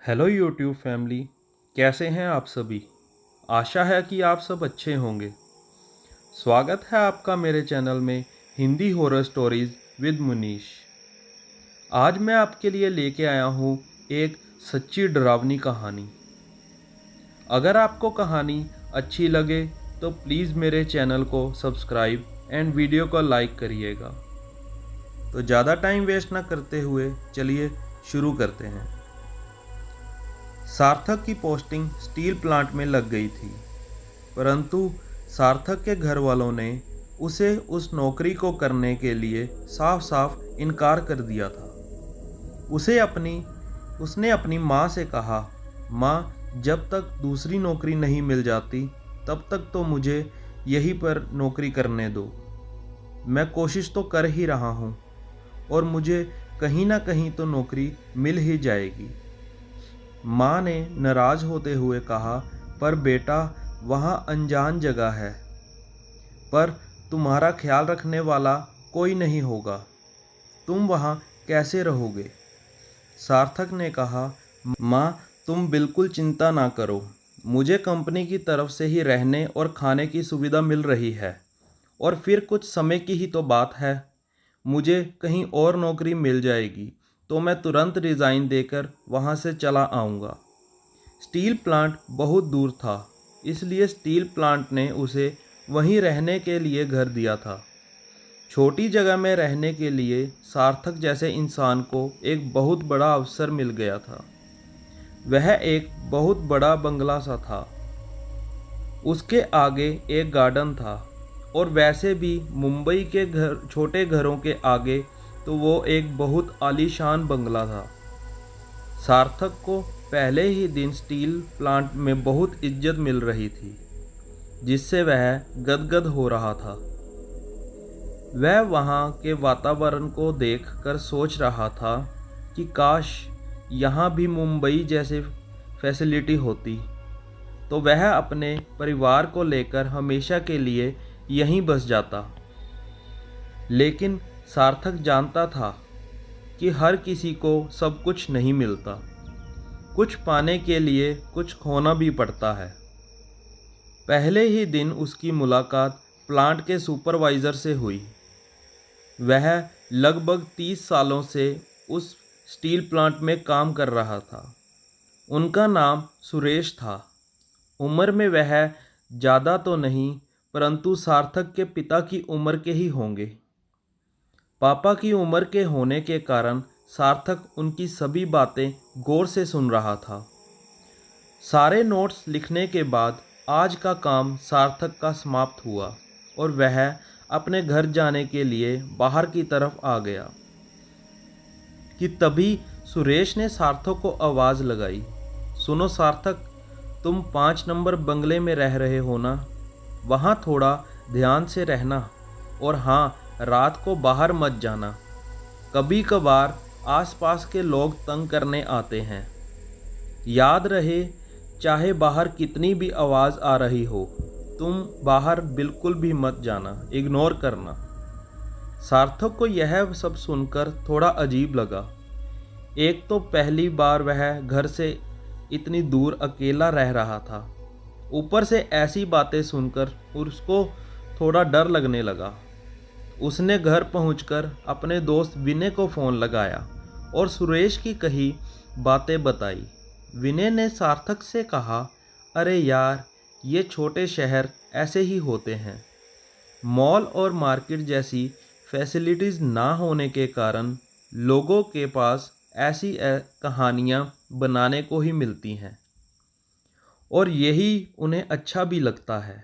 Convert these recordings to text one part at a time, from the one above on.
Hello YouTube family, कैसे हैं आप सभी। आशा है कि आप सब अच्छे होंगे। स्वागत है आपका मेरे चैनल में Hindi horror stories with Munish. आज मैं आपके लिए लेके आया हूँ एक सच्ची डरावनी कहानी। अगर आपको कहानी अच्छी लगे तो प्लीज़ मेरे चैनल को सब्सक्राइब एंड वीडियो को लाइक करिएगा। तो ज़्यादा टाइम वेस्ट ना करते हुए चलिए शुरू करते हैं। सार्थक की पोस्टिंग स्टील प्लांट में लग गई थी, परंतु सार्थक के घर वालों ने उसे उस नौकरी को करने के लिए साफ साफ इनकार कर दिया था। उसने अपनी माँ से कहा, माँ, जब तक दूसरी नौकरी नहीं मिल जाती तब तक तो मुझे यहीं पर नौकरी करने दो। मैं कोशिश तो कर ही रहा हूँ और मुझे कहीं ना कहीं तो नौकरी मिल ही जाएगी। माँ ने नाराज होते हुए कहा, पर बेटा, वहाँ अनजान जगह है, पर तुम्हारा ख्याल रखने वाला कोई नहीं होगा, तुम वहाँ कैसे रहोगे। सार्थक ने कहा, माँ, तुम बिल्कुल चिंता ना करो, मुझे कंपनी की तरफ से ही रहने और खाने की सुविधा मिल रही है, और फिर कुछ समय की ही तो बात है, मुझे कहीं और नौकरी मिल जाएगी तो मैं तुरंत रिज़ाइन देकर वहाँ से चला आऊँगा। स्टील प्लांट बहुत दूर था, इसलिए स्टील प्लांट ने उसे वहीं रहने के लिए घर दिया था। छोटी जगह में रहने के लिए सार्थक जैसे इंसान को एक बहुत बड़ा अवसर मिल गया था। वह एक बहुत बड़ा बंगला सा था, उसके आगे एक गार्डन था, और वैसे भी मुंबई के छोटे घरों के आगे तो वो एक बहुत आलीशान बंगला था। सार्थक को पहले ही दिन स्टील प्लांट में बहुत इज्जत मिल रही थी, जिससे वह गदगद हो रहा था। वह वहाँ के वातावरण को देखकर सोच रहा था कि काश यहाँ भी मुंबई जैसे फैसिलिटी होती तो वह अपने परिवार को लेकर हमेशा के लिए यहीं बस जाता। लेकिन सार्थक जानता था कि हर किसी को सब कुछ नहीं मिलता, कुछ पाने के लिए कुछ खोना भी पड़ता है। पहले ही दिन उसकी मुलाकात प्लांट के सुपरवाइज़र से हुई। वह लगभग 30 सालों से उस स्टील प्लांट में काम कर रहा था। उनका नाम सुरेश था। उम्र में वह ज़्यादा तो नहीं, परंतु सार्थक के पिता की उम्र के ही होंगे। पापा की उम्र के होने के कारण सार्थक उनकी सभी बातें गौर से सुन रहा था। सारे नोट्स लिखने के बाद आज का काम सार्थक का समाप्त हुआ और वह अपने घर जाने के लिए बाहर की तरफ आ गया कि तभी सुरेश ने सार्थक को आवाज़ लगाई, सुनो सार्थक, तुम 5 नंबर बंगले में रह रहे हो ना, वहाँ थोड़ा ध्यान से रहना, और हाँ, रात को बाहर मत जाना, कभी कभार आसपास के लोग तंग करने आते हैं। याद रहे, चाहे बाहर कितनी भी आवाज़ आ रही हो, तुम बाहर बिल्कुल भी मत जाना, इग्नोर करना। सार्थक को यह सब सुनकर थोड़ा अजीब लगा। एक तो पहली बार वह घर से इतनी दूर अकेला रह रहा था, ऊपर से ऐसी बातें सुनकर उसको थोड़ा डर लगने लगा। उसने घर पहुंचकर अपने दोस्त विनय को फ़ोन लगाया और सुरेश की कही बातें बताई। विनय ने सार्थक से कहा, अरे यार, ये छोटे शहर ऐसे ही होते हैं। मॉल और मार्केट जैसी फैसिलिटीज़ ना होने के कारण लोगों के पास ऐसी कहानियाँ बनाने को ही मिलती हैं, और यही उन्हें अच्छा भी लगता है।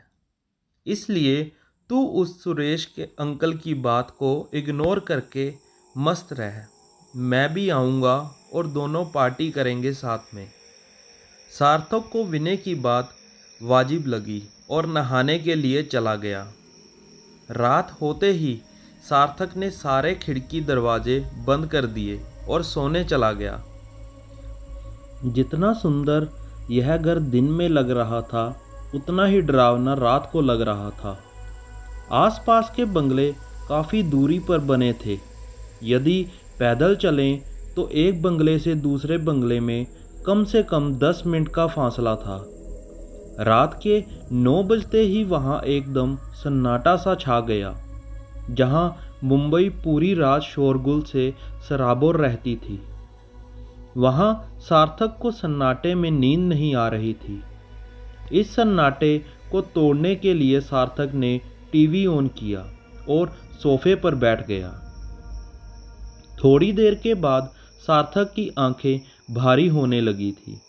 इसलिए तू उस सुरेश के अंकल की बात को इग्नोर करके मस्त रह, मैं भी आऊँगा और दोनों पार्टी करेंगे साथ में। सार्थक को विनय की बात वाजिब लगी और नहाने के लिए चला गया। रात होते ही सार्थक ने सारे खिड़की दरवाजे बंद कर दिए और सोने चला गया। जितना सुंदर यह घर दिन में लग रहा था, उतना ही डरावना रात को लग रहा था। आसपास के बंगले काफ़ी दूरी पर बने थे। यदि पैदल चलें तो एक बंगले से दूसरे बंगले में कम से कम 10 मिनट का फासला था। रात के 9 बजते ही वहाँ एकदम सन्नाटा सा छा गया। जहाँ मुंबई पूरी रात शोरगुल से सराबोर रहती थी, वहाँ सार्थक को सन्नाटे में नींद नहीं आ रही थी। इस सन्नाटे को तोड़ने के लिए सार्थक ने टीवी ऑन किया और सोफे पर बैठ गया। थोड़ी देर के बाद सार्थक की आंखें भारी होने लगी थी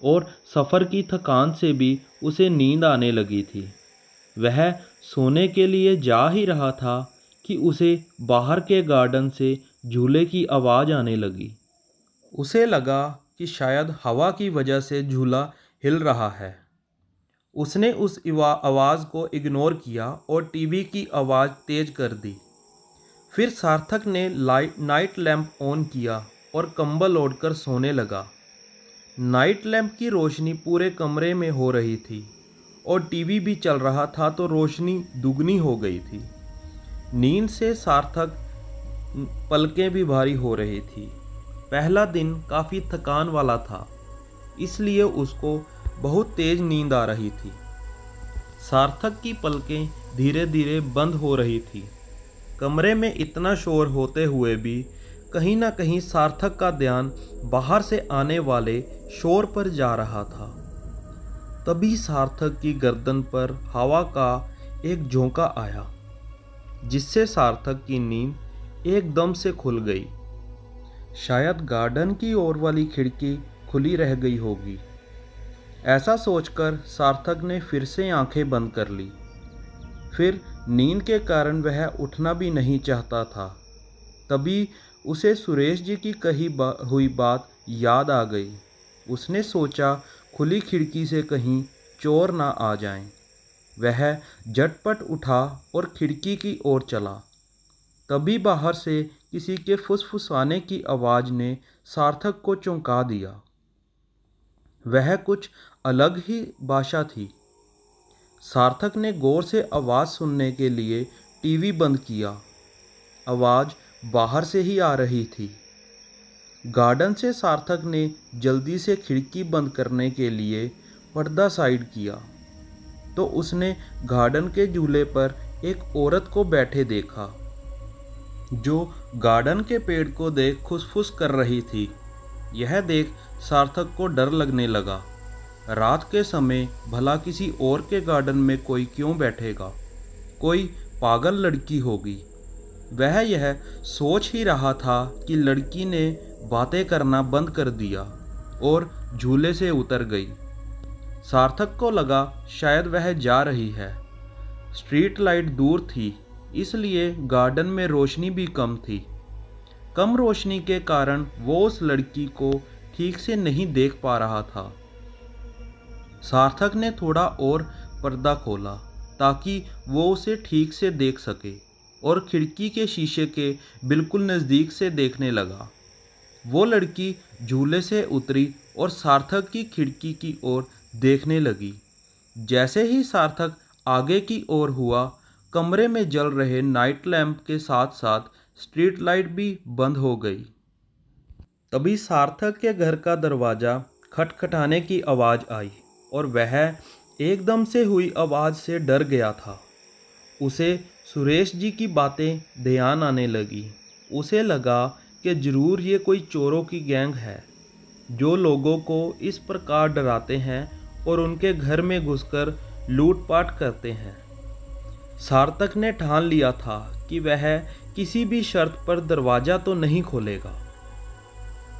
और सफ़र की थकान से भी उसे नींद आने लगी थी। वह सोने के लिए जा ही रहा था कि उसे बाहर के गार्डन से झूले की आवाज़ आने लगी। उसे लगा कि शायद हवा की वजह से झूला हिल रहा है। उसने उस आवाज़ को इग्नोर किया और टीवी की आवाज़ तेज़ कर दी। फिर सार्थक ने नाइट लैंप ऑन किया और कंबल ओढ़कर सोने लगा। नाइट लैंप की रोशनी पूरे कमरे में हो रही थी और टीवी भी चल रहा था, तो रोशनी दुगनी हो गई थी। नींद से सार्थक पलकें भी भारी हो रही थी। पहला दिन काफ़ी थकान वाला था, इसलिए उसको बहुत तेज़ नींद आ रही थी। सार्थक की पलकें धीरे धीरे बंद हो रही थी। कमरे में इतना शोर होते हुए भी कहीं ना कहीं सार्थक का ध्यान बाहर से आने वाले शोर पर जा रहा था। तभी सार्थक की गर्दन पर हवा का एक झोंका आया, जिससे सार्थक की नींद एकदम से खुल गई। शायद गार्डन की ओर वाली खिड़की खुली रह गई होगी। ऐसा सोचकर सार्थक ने फिर से आंखें बंद कर ली। फिर नींद के कारण वह उठना भी नहीं चाहता था। तभी उसे सुरेश जी की कही हुई बात याद आ गई। उसने सोचा खुली खिड़की से कहीं चोर ना आ जाएं। वह झटपट उठा और खिड़की की ओर चला। तभी बाहर से किसी के फुसफुसाने की आवाज़ ने सार्थक को चौंका दिया। वह कुछ अलग ही भाषा थी। सार्थक ने गौर से आवाज़ सुनने के लिए टीवी बंद किया। आवाज़ बाहर से ही आ रही थी। गार्डन से सार्थक ने जल्दी से खिड़की बंद करने के लिए पर्दा साइड किया, तो उसने गार्डन के झूले पर एक औरत को बैठे देखा, जो गार्डन के पेड़ को देख खुसफुस कर रही थी। यह देख सार्थक को डर लगने लगा। रात के समय भला किसी और के गार्डन में कोई क्यों बैठेगा? कोई पागल लड़की होगी। वह यह सोच ही रहा था कि लड़की ने बातें करना बंद कर दिया और झूले से उतर गई। सार्थक को लगा शायद वह जा रही है। स्ट्रीट लाइट दूर थी, इसलिए गार्डन में रोशनी भी कम थी। कम रोशनी के कारण वो उस लड़की को ठीक से नहीं देख पा रहा था। सार्थक ने थोड़ा और पर्दा खोला ताकि वो उसे ठीक से देख सके और खिड़की के शीशे के बिल्कुल नज़दीक से देखने लगा। वो लड़की झूले से उतरी और सार्थक की खिड़की की ओर देखने लगी। जैसे ही सार्थक आगे की ओर हुआ, कमरे में जल रहे नाइट लैंप के साथ साथ स्ट्रीट लाइट भी बंद हो गई। तभी सार्थक के घर का दरवाज़ा खटखटाने की आवाज़ आई और वह एकदम से हुई आवाज़ से डर गया था। उसे सुरेश जी की बातें ध्यान आने लगी। उसे लगा कि ज़रूर ये कोई चोरों की गैंग है, जो लोगों को इस प्रकार डराते हैं और उनके घर में घुसकर लूटपाट करते हैं। सार्थक ने ठान लिया था कि वह किसी भी शर्त पर दरवाज़ा तो नहीं खोलेगा।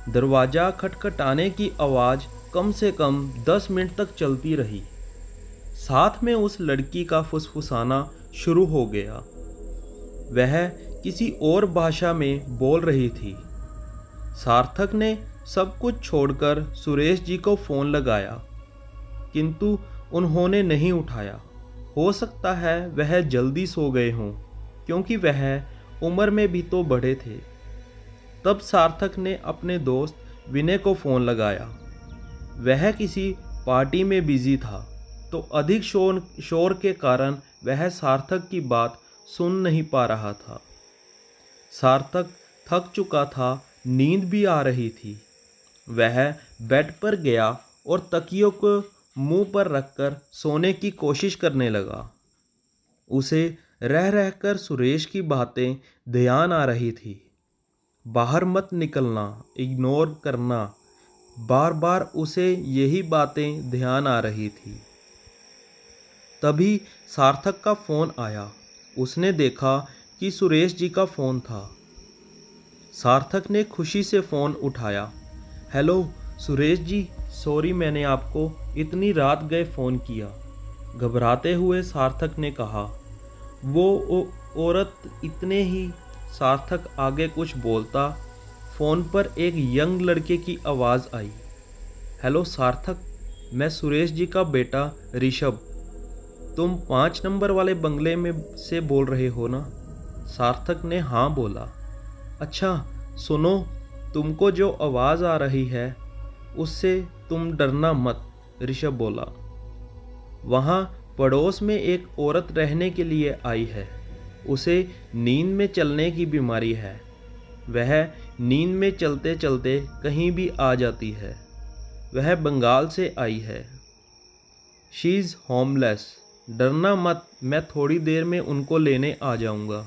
दरवाज़ा खटखटाने की आवाज़ कम से कम 10 मिनट तक चलती रही। साथ में उस लड़की का फुसफुसाना शुरू हो गया। वह किसी और भाषा में बोल रही थी। सार्थक ने सब कुछ छोड़कर सुरेश जी को फ़ोन लगाया, किंतु उन्होंने नहीं उठाया। हो सकता है वह जल्दी सो गए हों, क्योंकि वह उम्र में भी तो बड़े थे। तब सार्थक ने अपने दोस्त विनय को फ़ोन लगाया। वह किसी पार्टी में बिजी था, तो अधिक शोर के कारण वह सार्थक की बात सुन नहीं पा रहा था। सार्थक थक चुका था, नींद भी आ रही थी। वह बेड पर गया और तकियों को मुंह पर रखकर सोने की कोशिश करने लगा। उसे रह रहकर सुरेश की बातें ध्यान आ रही थी। बाहर मत निकलना, इग्नोर करना, बार बार उसे यही बातें ध्यान आ रही थी। तभी सार्थक का फ़ोन आया। उसने देखा कि सुरेश जी का फ़ोन था। सार्थक ने खुशी से फ़ोन उठाया। हेलो सुरेश जी, सॉरी मैंने आपको इतनी रात गए फ़ोन किया। घबराते हुए सार्थक ने कहा। औरत इतने ही सार्थक आगे कुछ बोलता, फ़ोन पर एक यंग लड़के की आवाज़ आई। हेलो सार्थक, मैं सुरेश जी का बेटा ऋषभ। तुम 5 नंबर वाले बंगले में से बोल रहे हो ना? सार्थक ने हाँ बोला। अच्छा सुनो, तुमको जो आवाज़ आ रही है उससे तुम डरना मत, ऋषभ बोला। वहाँ पड़ोस में एक औरत रहने के लिए आई है। उसे नींद में चलने की बीमारी है। वह नींद में चलते चलते कहीं भी आ जाती है। वह बंगाल से आई है। She is homeless. डरना मत, मैं थोड़ी देर में उनको लेने आ जाऊंगा।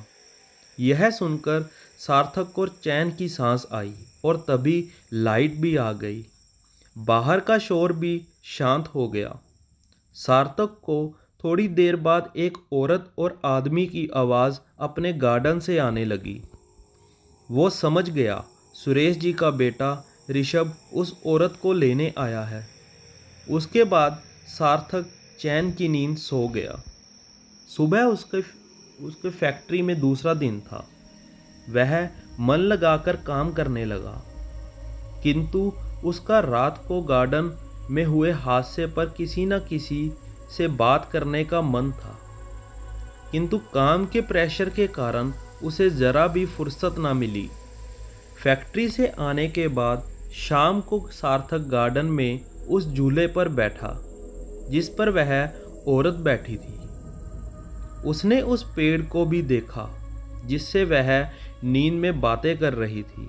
यह सुनकर सार्थक को चैन की सांस आई और तभी लाइट भी आ गई। बाहर का शोर भी शांत हो गया। सार्थक को थोड़ी देर बाद एक औरत और आदमी की आवाज़ अपने गार्डन से आने लगी। वो समझ गया सुरेश जी का बेटा ऋषभ उस औरत को लेने आया है। उसके बाद सार्थक चैन की नींद सो गया। सुबह उसके फैक्ट्री में दूसरा दिन था। वह मन लगाकर काम करने लगा, किंतु उसका रात को गार्डन में हुए हादसे पर किसी न किसी से बात करने का मन था, किंतु काम के प्रेशर के कारण उसे ज़रा भी फुर्सत ना मिली। फैक्ट्री से आने के बाद शाम को सार्थक गार्डन में उस झूले पर बैठा जिस पर वह औरत बैठी थी। उसने उस पेड़ को भी देखा जिससे वह नींद में बातें कर रही थी।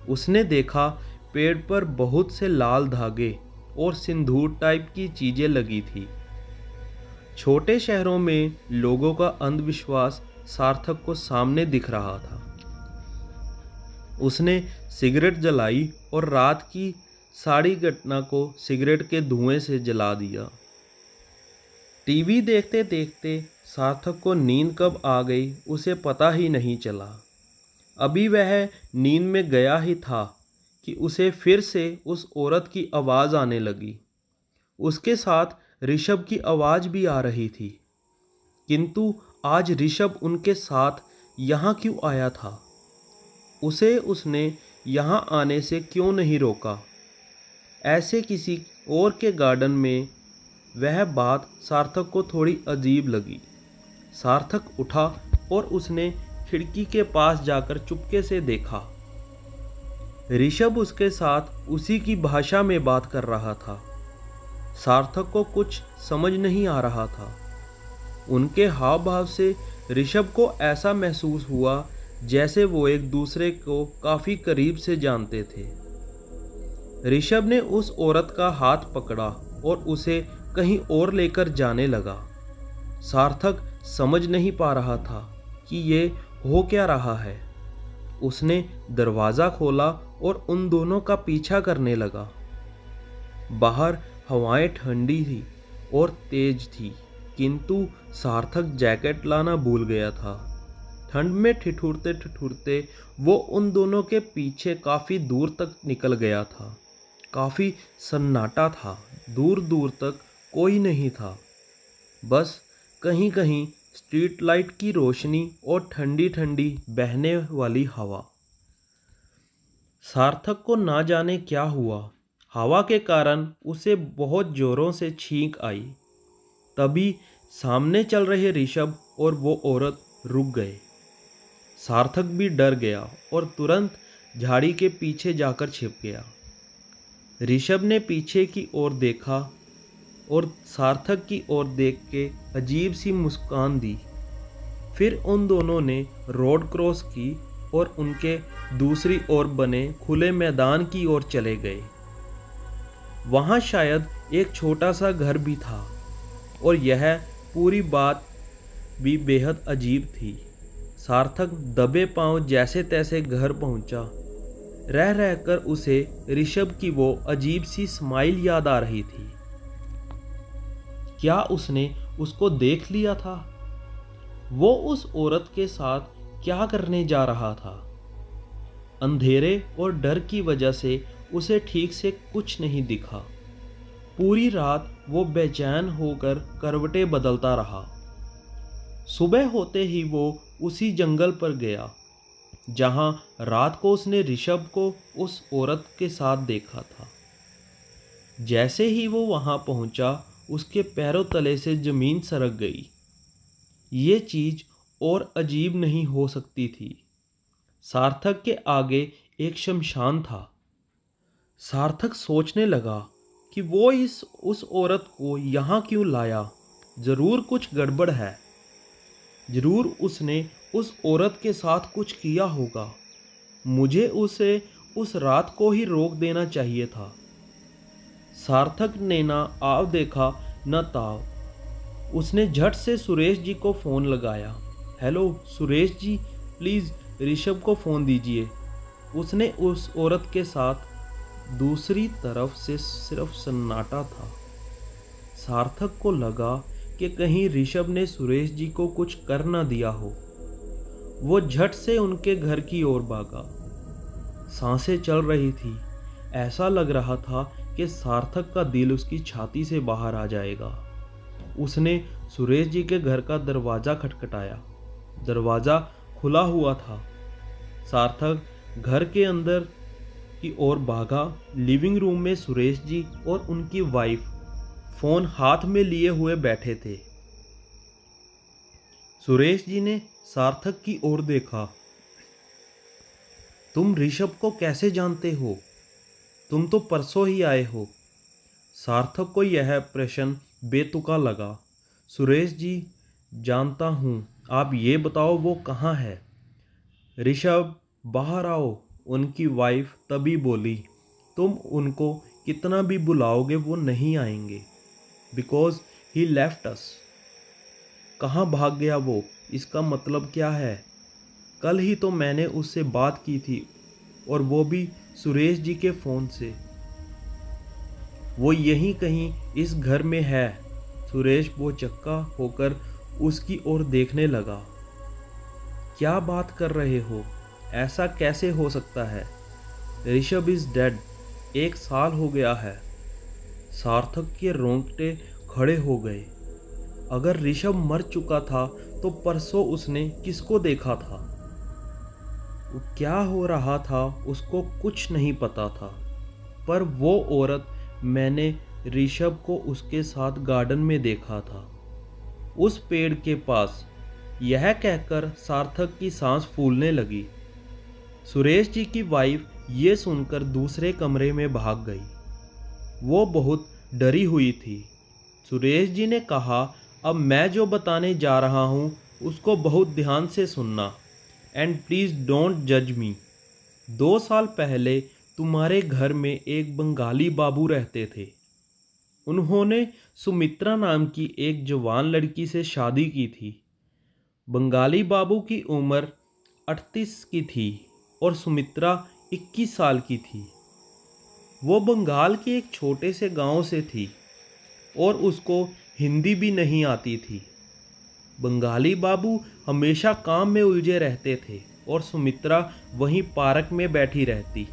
उसने देखा पेड़ पर बहुत से लाल धागे और सिंदूर टाइप की चीजें लगी थी। छोटे शहरों में लोगों का अंधविश्वास सार्थक को सामने दिख रहा था। उसने सिगरेट जलाई और रात की सारी घटना को सिगरेट के धुएं से जला दिया। टीवी देखते देखते सार्थक को नींद कब आ गई उसे पता ही नहीं चला। अभी वह नींद में गया ही था कि उसे फिर से उस औरत की आवाज़ आने लगी। उसके साथ ऋषभ की आवाज़ भी आ रही थी, किंतु आज ऋषभ उनके साथ यहाँ क्यों आया था? उसे उसने यहाँ आने से क्यों नहीं रोका? ऐसे किसी और के गार्डन में वह बात सार्थक को थोड़ी अजीब लगी। सार्थक उठा और उसने खिड़की के पास जाकर चुपके से देखा। ऋषभ उसके साथ उसी की भाषा में बात कर रहा था। सार्थक को कुछ समझ नहीं आ रहा था। उनके हाव भाव से ऋषभ को ऐसा महसूस हुआ जैसे वो एक दूसरे को काफ़ी करीब से जानते थे। ऋषभ ने उस औरत का हाथ पकड़ा और उसे कहीं और लेकर जाने लगा। सार्थक समझ नहीं पा रहा था कि ये हो क्या रहा है। उसने दरवाज़ा खोला और उन दोनों का पीछा करने लगा। बाहर हवाएं ठंडी थी और तेज थी, किंतु सार्थक जैकेट लाना भूल गया था। ठंड में ठिठुरते ठिठुरते वो उन दोनों के पीछे काफ़ी दूर तक निकल गया था। काफ़ी सन्नाटा था, दूर दूर तक कोई नहीं था, बस कहीं कहीं स्ट्रीट लाइट की रोशनी और ठंडी ठंडी बहने वाली हवा। सार्थक को ना जाने क्या हुआ, हवा के कारण उसे बहुत जोरों से छींक आई। तभी सामने चल रहे ऋषभ और वो औरत रुक गए। सार्थक भी डर गया और तुरंत झाड़ी के पीछे जाकर छिप गया। ऋषभ ने पीछे की ओर देखा और सार्थक की ओर देख के अजीब सी मुस्कान दी। फिर उन दोनों ने रोड क्रॉस की और उनके दूसरी ओर बने खुले मैदान की ओर चले गए। वहाँ शायद एक छोटा सा घर भी था और यह पूरी बात भी बेहद अजीब थी। सार्थक दबे पांव जैसे तैसे घर पहुंचा। रह रहकर उसे ऋषभ की वो अजीब सी स्माइल याद आ रही थी। क्या उसने उसको देख लिया था? वो उस औरत के साथ क्या करने जा रहा था? अंधेरे और डर की वजह से उसे ठीक से कुछ नहीं दिखा। पूरी रात वो बेचैन होकर करवटें बदलता रहा। सुबह होते ही वो उसी जंगल पर गया जहां रात को उसने ऋषभ को उस औरत के साथ देखा था। जैसे ही वो वहां पहुंचा, उसके पैरों तले से जमीन सरक गई। ये चीज और अजीब नहीं हो सकती थी। सार्थक के आगे एक शमशान था। सार्थक सोचने लगा कि वो उस औरत को यहाँ क्यों लाया। जरूर कुछ गड़बड़ है। जरूर उसने उस औरत के साथ कुछ किया होगा। मुझे उसे उस रात को ही रोक देना चाहिए था। सार्थक ने ना आव देखा न ताव। उसने झट से सुरेश जी को फ़ोन लगाया। हेलो सुरेश जी, प्लीज़ ऋषभ को फ़ोन दीजिए। उसने उस औरत के साथ दूसरी तरफ से सिर्फ सन्नाटा था। सार्थक को लगा कि कहीं ऋषभ ने सुरेश जी को कुछ कर न दिया हो। वो झट से उनके घर की ओर भागा। सांसें चल रही थी। ऐसा लग रहा था कि सार्थक का दिल उसकी छाती से बाहर आ जाएगा। उसने सुरेश जी के घर का दरवाज़ा खटखटाया। दरवाज़ा खुला हुआ था। सार्थक घर के अंदर की ओर भागा। लिविंग रूम में सुरेश जी और उनकी वाइफ फोन हाथ में लिए हुए बैठे थे। सुरेश जी ने सार्थक की ओर देखा। तुम ऋषभ को कैसे जानते हो? तुम तो परसों ही आए हो। सार्थक को यह प्रश्न बेतुका लगा। सुरेश जी, जानता हूँ। आप ये बताओ वो कहाँ है? ऋषभ, बाहर आओ। उनकी वाइफ तभी बोली। तुम उनको कितना भी बुलाओगे वो नहीं आएंगे। बिकॉज ही लेफ्ट अस। कहाँ भाग गया वो? इसका मतलब क्या है? कल ही तो मैंने उससे बात की थी, और वो भी सुरेश जी के फ़ोन से। वो यहीं कहीं इस घर में है। सुरेश वो चक्का होकर उसकी ओर देखने लगा। क्या बात कर रहे हो? ऐसा कैसे हो सकता है? Rishabh is dead. 1 साल हो गया है। सार्थक के रोंगटे खड़े हो गए। अगर ऋषभ मर चुका था तो परसों उसने किसको देखा था? वो क्या हो रहा था उसको कुछ नहीं पता था। पर वो औरत, मैंने ऋषभ को उसके साथ गार्डन में देखा था, उस पेड़ के पास। यह कहकर सार्थक की सांस फूलने लगी। सुरेश जी की वाइफ ये सुनकर दूसरे कमरे में भाग गई। वो बहुत डरी हुई थी। सुरेश जी ने कहा, अब मैं जो बताने जा रहा हूँ उसको बहुत ध्यान से सुनना, एंड प्लीज़ डोंट जज मी। 2 साल पहले तुम्हारे घर में एक बंगाली बाबू रहते थे। उन्होंने सुमित्रा नाम की एक जवान लड़की से शादी की थी। बंगाली बाबू की उम्र 38 की थी और सुमित्रा 21 साल की थी। वो बंगाल के एक छोटे से गांव से थी और उसको हिंदी भी नहीं आती थी। बंगाली बाबू हमेशा काम में उलझे रहते थे और सुमित्रा वहीं पार्क में बैठी रहती,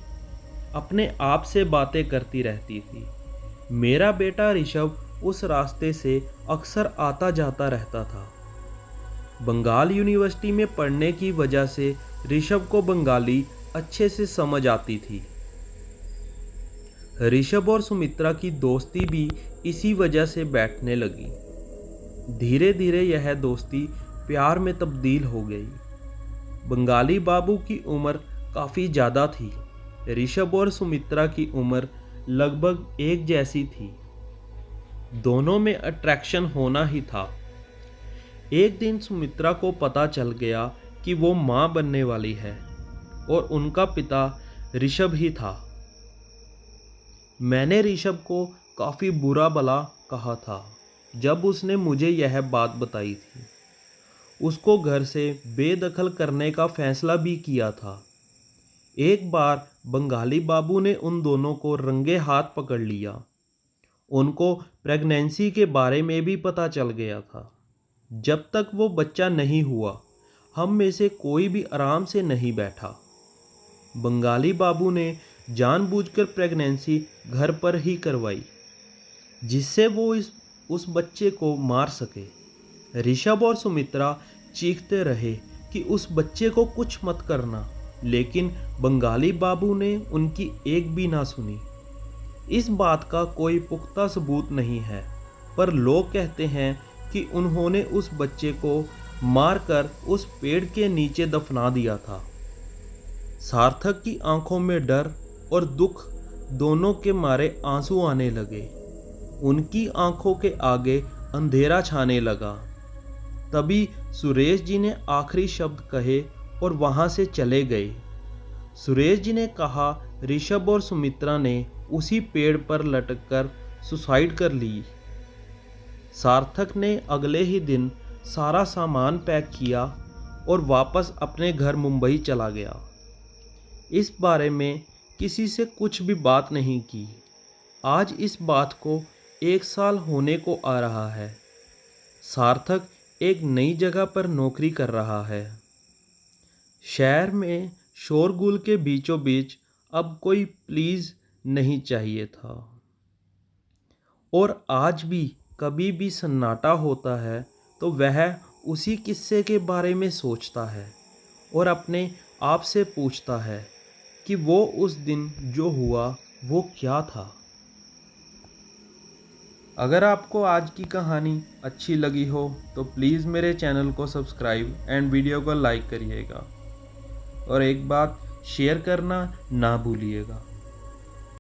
अपने आप से बातें करती रहती थी। मेरा बेटा ऋषभ उस रास्ते से अक्सर आता जाता रहता था। बंगाल यूनिवर्सिटी में पढ़ने की वजह से ऋषभ को बंगाली अच्छे से समझ आती थी। ऋषभ और सुमित्रा की दोस्ती भी इसी वजह से बैठने लगी। धीरे धीरे यह दोस्ती प्यार में तब्दील हो गई। बंगाली बाबू की उम्र काफ़ी ज़्यादा थी। ऋषभ और सुमित्रा की उम्र लगभग एक जैसी थी। दोनों में अट्रैक्शन होना ही था। एक दिन सुमित्रा को पता चल गया कि वो माँ बनने वाली है। और उनका पिता ऋषभ ही था। मैंने ऋषभ को काफ़ी बुरा भला कहा था जब उसने मुझे यह बात बताई थी। उसको घर से बेदखल करने का फैसला भी किया था। एक बार बंगाली बाबू ने उन दोनों को रंगे हाथ पकड़ लिया। उनको प्रेगनेंसी के बारे में भी पता चल गया था। जब तक वो बच्चा नहीं हुआ, हम में से कोई भी आराम से नहीं बैठा। बंगाली बाबू ने जानबूझकर प्रेगनेंसी घर पर ही करवाई, जिससे वो उस बच्चे को मार सके। ऋषभ और सुमित्रा चीखते रहे कि उस बच्चे को कुछ मत करना, लेकिन बंगाली बाबू ने उनकी एक भी ना सुनी। इस बात का कोई पुख्ता सबूत नहीं है, पर लोग कहते हैं कि उन्होंने उस बच्चे को मारकर उस पेड़ के नीचे दफना दिया था। सार्थक की आंखों में डर और दुख दोनों के मारे आंसू आने लगे। उनकी आंखों के आगे अंधेरा छाने लगा। तभी सुरेश जी ने आखिरी शब्द कहे और वहां से चले गए। सुरेश जी ने कहा, ऋषभ और सुमित्रा ने उसी पेड़ पर लटककर सुसाइड कर ली। सार्थक ने अगले ही दिन सारा सामान पैक किया और वापस अपने घर मुंबई चला गया। इस बारे में किसी से कुछ भी बात नहीं की। आज इस बात को 1 साल होने को आ रहा है। सार्थक एक नई जगह पर नौकरी कर रहा है। शहर में शोरगुल के बीचों बीच अब कोई प्लीज नहीं चाहिए था। और आज भी कभी भी सन्नाटा होता है तो वह उसी किस्से के बारे में सोचता है और अपने आप से पूछता है कि वो उस दिन जो हुआ वो क्या था। अगर आपको आज की कहानी अच्छी लगी हो तो प्लीज़ मेरे चैनल को सब्सक्राइब एंड वीडियो को लाइक करिएगा और एक बात शेयर करना ना भूलिएगा।